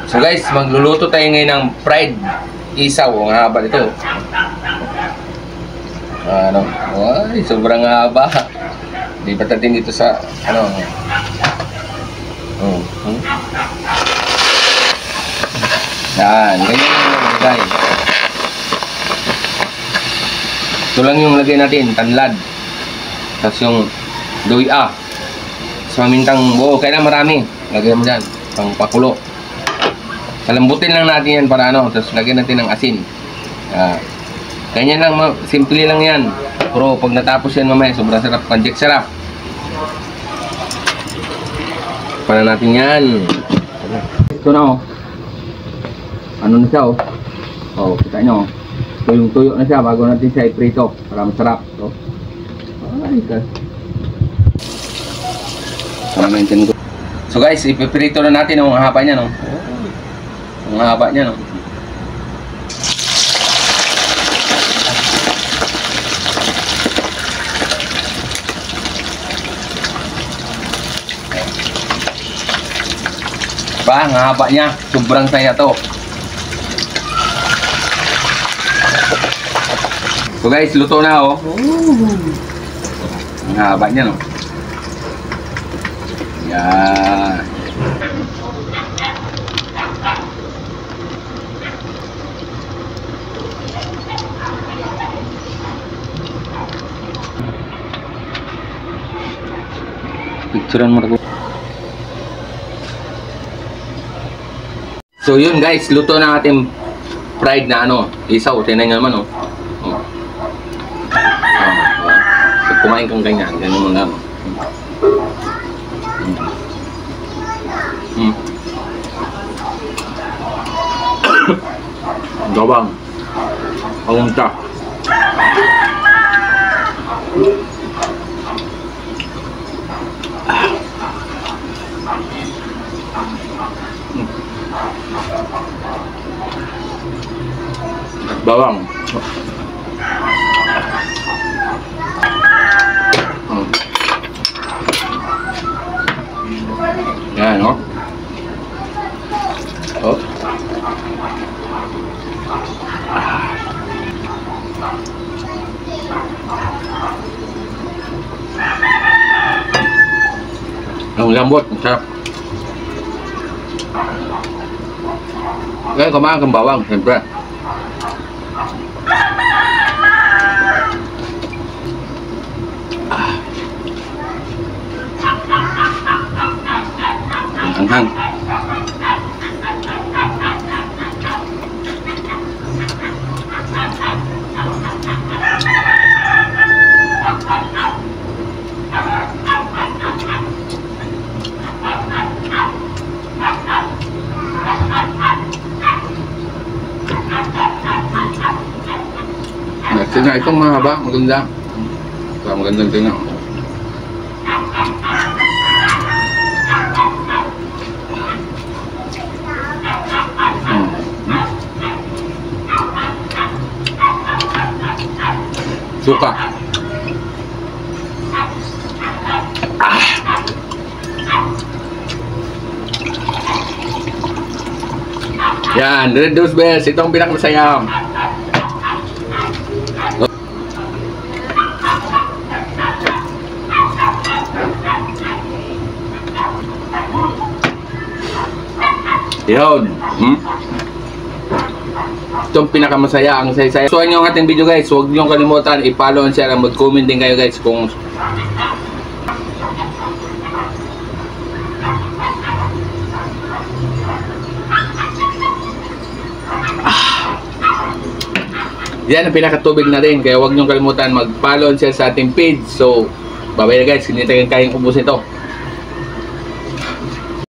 So guys, magluluto tayo ngayon ng fried isaw. Ang haba nito. Ano? Ay, sobrang haba. Lipat natin dito sa ano. Yan, ganyan yung lagay. Ito lang yung lagay natin, tanlad. Tapos yung luya. Sa mamintang buo, kailangan marami. Lagyan mo dyan, pang pakulo. Kalambutin lang natin yan para ano. Tapos lagyan natin ng asin. Ganyan lang, simple lang yan. Pero pag natapos yan mamaya, sobrang sarap. Panjek sarap. Para natin yan. Ito na oh. Ano na siya oh. Oh, kita nyo oh. Tuyong-tuyo na siya bago natin siya i-prito para masarap. So, ay ka. So guys, ipiprito na natin ang haba niya no. Ang haba niya no. Ba, ang haba niya. Sobrang saya to. So guys, luto na oh. Ang haba niya no. Yan. Picturean mo na. So yun guys, luto na ating fried na ano, isaw. Tingnan nyo naman oh. So, kumain kang ganyan, ganyan mo lang. Gawang unta. Bawang. Yan no. Oh. Ang lambot, ang sarap. Ngayon kumain kang bawang, siyempre. Anghang. Tingnan itong mahaba, maganda. Magandang tingnan. Suka. Yan, Red Rose Bells, itong pinakamasaya. Yun. Itong pinakamasaya, ang saya-saya. So, yung ating video guys, huwag nyo kalimutan, i-follow and share, and mag-comment din kayo guys kung yan ang pinakatubig na rin. Kaya huwag nyo kalimutan mag-follow and share sa ating page. So, bye-bye na guys, hindi tayo kayang ubusin ito.